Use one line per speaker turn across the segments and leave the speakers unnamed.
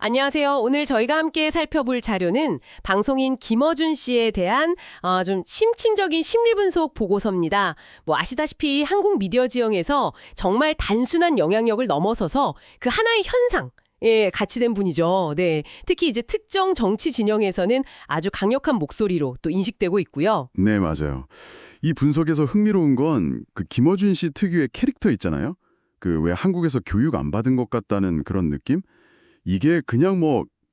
안녕하세요. 오늘 저희가 함께 살펴볼 자료는 방송인 김어준 씨에 대한 좀 심층적인 심리분석 보고서입니다. 아시다시피 한국 미디어 지형에서 정말 단순한 영향력을 넘어서서 그 하나의 현상, 예, 같이 된 분이죠. 네. 특히 이제 특정 정치 진영에서는 아주 강력한 목소리로 또 인식되고 있고요.
네, 맞아요. 이 분석에서 흥미로운 건 그 김어준 씨 특유의 캐릭터 있잖아요. 그 왜 한국에서 교육 안 받은 것 같다는 그런 느낌? 이게 그냥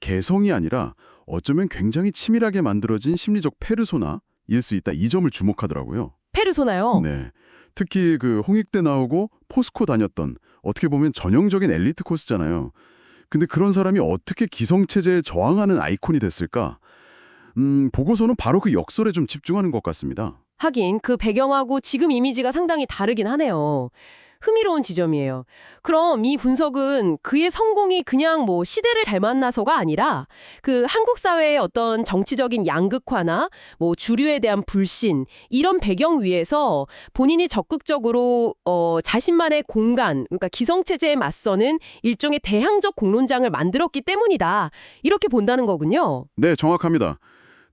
개성이 아니라 어쩌면 굉장히 치밀하게 만들어진 심리적 페르소나일 수 있다. 이 점을 주목하더라고요.
페르소나요?
네. 특히 그 홍익대 나오고 포스코 다녔던 어떻게 보면 전형적인 엘리트 코스잖아요. 근데 그런 사람이 어떻게 기성체제에 저항하는 아이콘이 됐을까? 보고서는 바로 그 역설에 좀 집중하는 것 같습니다.
하긴 그 배경하고 지금 이미지가 상당히 다르긴 하네요. 흥미로운 지점이에요. 그럼 이 분석은 그의 성공이 그냥 시대를 잘 만나서가 아니라 그 한국 사회의 어떤 정치적인 양극화나 주류에 대한 불신 이런 배경 위에서 본인이 적극적으로 자신만의 공간, 그러니까 기성체제에 맞서는 일종의 대항적 공론장을 만들었기 때문이다. 이렇게 본다는 거군요.
네, 정확합니다.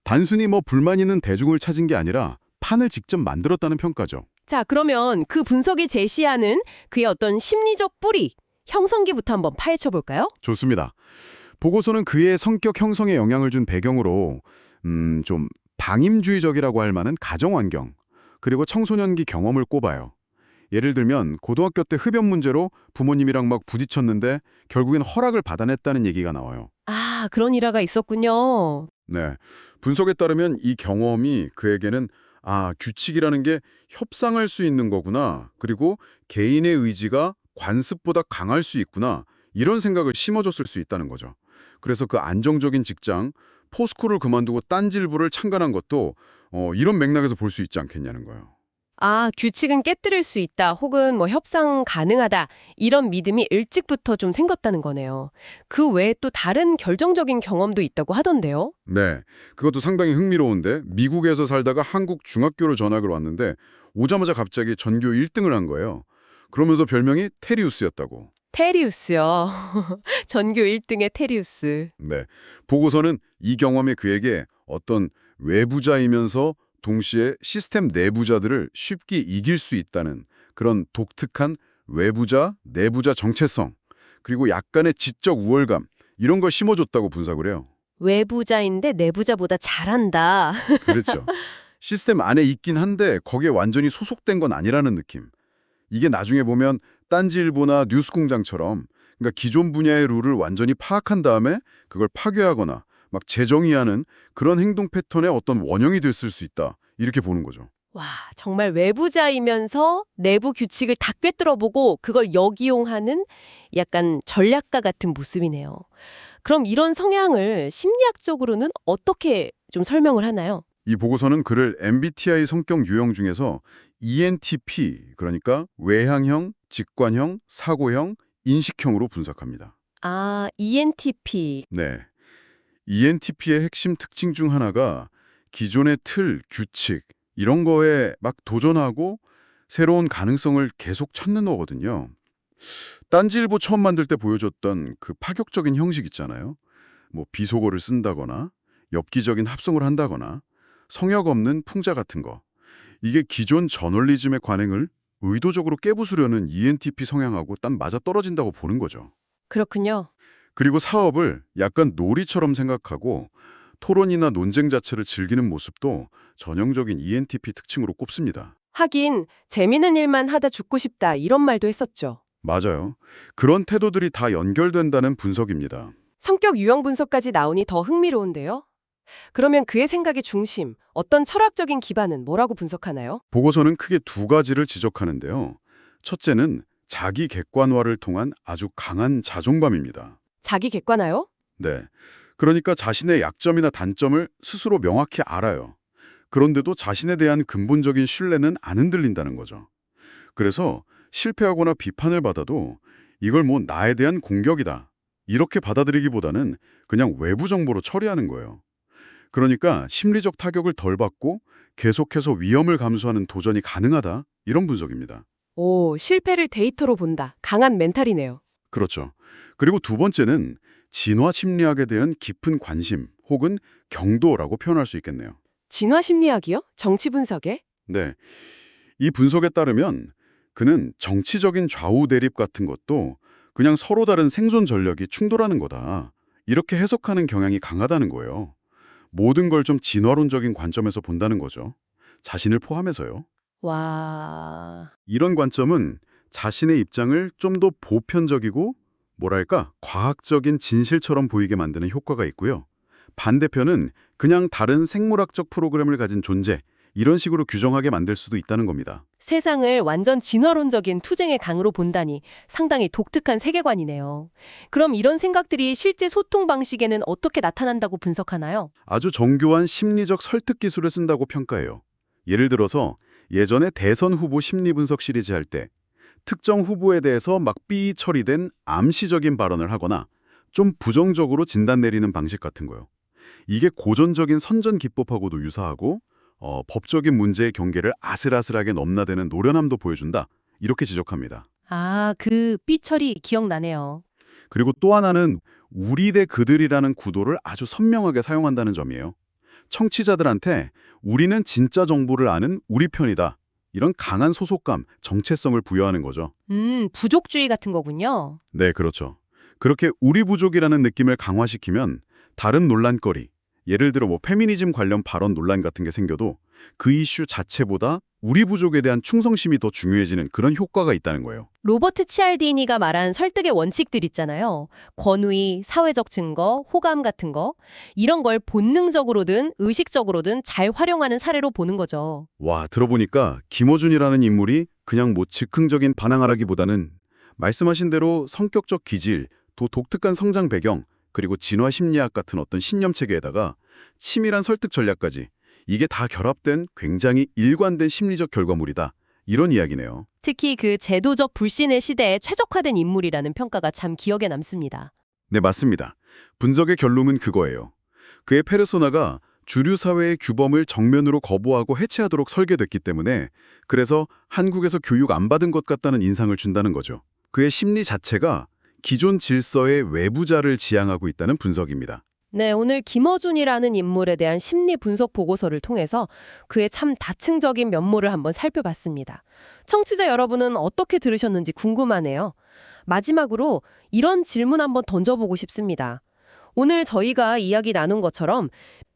단순히 불만 있는 대중을 찾은 게 아니라 판을 직접 만들었다는 평가죠.
자, 그러면 그 분석이 제시하는 그의 어떤 심리적 뿌리, 형성기부터 한번 파헤쳐 볼까요?
좋습니다. 보고서는 그의 성격 형성에 영향을 준 배경으로 좀 방임주의적이라고 할 만한 가정환경, 그리고 청소년기 경험을 꼽아요. 예를 들면 고등학교 때 흡연 문제로 부모님이랑 막 부딪혔는데 결국엔 허락을 받아냈다는 얘기가 나와요.
아, 그런 일화가 있었군요.
네, 분석에 따르면 이 경험이 그에게는 규칙이라는 게 협상할 수 있는 거구나. 그리고 개인의 의지가 관습보다 강할 수 있구나. 이런 생각을 심어줬을 수 있다는 거죠. 그래서 그 안정적인 직장, 포스코를 그만두고 딴지일보를 창간한 것도 이런 맥락에서 볼 수 있지 않겠냐는 거예요.
아, 규칙은 깨뜨릴 수 있다, 혹은 협상 가능하다, 이런 믿음이 일찍부터 좀 생겼다는 거네요. 그 외에 또 다른 결정적인 경험도 있다고 하던데요.
네, 그것도 상당히 흥미로운데 미국에서 살다가 한국 중학교로 전학을 왔는데 오자마자 갑자기 전교 1등을 한 거예요. 그러면서 별명이 테리우스였다고.
테리우스요. 전교 1등의 테리우스.
네, 보고서는 이 경험이 그에게 어떤 외부자이면서 동시에 시스템 내부자들을 쉽게 이길 수 있다는 그런 독특한 외부자, 내부자 정체성, 그리고 약간의 지적 우월감, 이런 걸 심어줬다고 분석을 해요.
외부자인데 내부자보다 잘한다.
그렇죠. 시스템 안에 있긴 한데 거기에 완전히 소속된 건 아니라는 느낌. 이게 나중에 보면 딴지일보나 뉴스공장처럼 그러니까 기존 분야의 룰을 완전히 파악한 다음에 그걸 파괴하거나 막 재정의하는 그런 행동 패턴의 어떤 원형이 됐을 수 있다. 이렇게 보는 거죠.
와, 정말 외부자이면서 내부 규칙을 다 꿰뚫어보고 그걸 역이용하는 약간 전략가 같은 모습이네요. 그럼 이런 성향을 심리학적으로는 어떻게 좀 설명을 하나요?
이 보고서는 그를 MBTI 성격 유형 중에서 ENTP, 그러니까 외향형, 직관형, 사고형, 인식형으로 분석합니다.
아, ENTP.
네. ENTP의 핵심 특징 중 하나가 기존의 틀, 규칙 이런 거에 막 도전하고 새로운 가능성을 계속 찾는 거거든요. 딴지일보 처음 만들 때 보여줬던 그 파격적인 형식 있잖아요. 비속어를 쓴다거나 엽기적인 합성을 한다거나 성역 없는 풍자 같은 거. 이게 기존 저널리즘의 관행을 의도적으로 깨부수려는 ENTP 성향하고 딱 맞아떨어진다고 보는 거죠.
그렇군요.
그리고 사업을 약간 놀이처럼 생각하고 토론이나 논쟁 자체를 즐기는 모습도 전형적인 ENTP 특징으로 꼽습니다.
하긴 재미있는 일만 하다 죽고 싶다, 이런 말도 했었죠.
맞아요. 그런 태도들이 다 연결된다는 분석입니다.
성격 유형 분석까지 나오니 더 흥미로운데요. 그러면 그의 생각의 중심, 어떤 철학적인 기반은 뭐라고 분석하나요?
보고서는 크게 두 가지를 지적하는데요. 첫째는 자기 객관화를 통한 아주 강한 자존감입니다.
자기 객관화요?
네. 그러니까 자신의 약점이나 단점을 스스로 명확히 알아요. 그런데도 자신에 대한 근본적인 신뢰는 안 흔들린다는 거죠. 그래서 실패하거나 비판을 받아도 이걸 나에 대한 공격이다. 이렇게 받아들이기보다는 그냥 외부 정보로 처리하는 거예요. 그러니까 심리적 타격을 덜 받고 계속해서 위험을 감수하는 도전이 가능하다. 이런 분석입니다.
오, 실패를 데이터로 본다. 강한 멘탈이네요.
그렇죠. 그리고 두 번째는 진화 심리학에 대한 깊은 관심 혹은 경도라고 표현할 수 있겠네요.
진화 심리학이요? 정치 분석에?
네. 이 분석에 따르면 그는 정치적인 좌우 대립 같은 것도 그냥 서로 다른 생존 전력이 충돌하는 거다. 이렇게 해석하는 경향이 강하다는 거예요. 모든 걸 좀 진화론적인 관점에서 본다는 거죠. 자신을 포함해서요.
와...
이런 관점은 자신의 입장을 좀 더 보편적이고 뭐랄까 과학적인 진실처럼 보이게 만드는 효과가 있고요. 반대편은 그냥 다른 생물학적 프로그램을 가진 존재, 이런 식으로 규정하게 만들 수도 있다는 겁니다.
세상을 완전 진화론적인 투쟁의 강으로 본다니 상당히 독특한 세계관이네요. 그럼 이런 생각들이 실제 소통 방식에는 어떻게 나타난다고 분석하나요?
아주 정교한 심리적 설득 기술을 쓴다고 평가해요. 예를 들어서 예전에 대선 후보 심리 분석 시리즈 할 때 특정 후보에 대해서 막 삐 처리된 암시적인 발언을 하거나 좀 부정적으로 진단 내리는 방식 같은 거요. 이게 고전적인 선전 기법하고도 유사하고 법적인 문제의 경계를 아슬아슬하게 넘나드는 노련함도 보여준다. 이렇게 지적합니다.
아, 그 삐처리 기억나네요.
그리고 또 하나는 우리 대 그들이라는 구도를 아주 선명하게 사용한다는 점이에요. 청취자들한테 우리는 진짜 정보를 아는 우리 편이다. 이런 강한 소속감, 정체성을 부여하는 거죠.
부족주의 같은 거군요.
네, 그렇죠. 그렇게 우리 부족이라는 느낌을 강화시키면 다른 논란거리, 예를 들어 페미니즘 관련 발언 논란 같은 게 생겨도 그 이슈 자체보다 우리 부족에 대한 충성심이 더 중요해지는 그런 효과가 있다는 거예요.
로버트 치알디니가 말한 설득의 원칙들 있잖아요. 권위, 사회적 증거, 호감 같은 거. 이런 걸 본능적으로든 의식적으로든 잘 활용하는 사례로 보는 거죠.
와, 들어보니까 김어준이라는 인물이 그냥 즉흥적인 반항하라기보다는 말씀하신 대로 성격적 기질, 또 독특한 성장 배경, 그리고 진화 심리학 같은 어떤 신념 체계에다가 치밀한 설득 전략까지 이게 다 결합된 굉장히 일관된 심리적 결과물이다. 이런 이야기네요.
특히 그 제도적 불신의 시대에 최적화된 인물이라는 평가가 참 기억에 남습니다.
네, 맞습니다. 분석의 결론은 그거예요. 그의 페르소나가 주류 사회의 규범을 정면으로 거부하고 해체하도록 설계됐기 때문에 그래서 한국에서 교육 안 받은 것 같다는 인상을 준다는 거죠. 그의 심리 자체가 기존 질서의 외부자를 지향하고 있다는 분석입니다.
네, 오늘 김어준이라는 인물에 대한 심리 분석 보고서를 통해서 그의 참 다층적인 면모를 한번 살펴봤습니다. 청취자 여러분은 어떻게 들으셨는지 궁금하네요. 마지막으로 이런 질문 한번 던져보고 싶습니다. 오늘 저희가 이야기 나눈 것처럼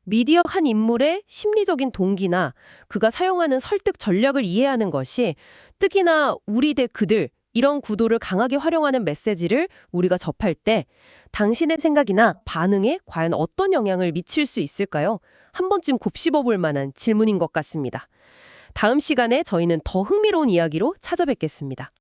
미디어 한 인물의 심리적인 동기나 그가 사용하는 설득 전략을 이해하는 것이 특히나 우리 대 그들 이런 구도를 강하게 활용하는 메시지를 우리가 접할 때 당신의 생각이나 반응에 과연 어떤 영향을 미칠 수 있을까요? 한 번쯤 곱씹어 볼 만한 질문인 것 같습니다. 다음 시간에 저희는 더 흥미로운 이야기로 찾아뵙겠습니다.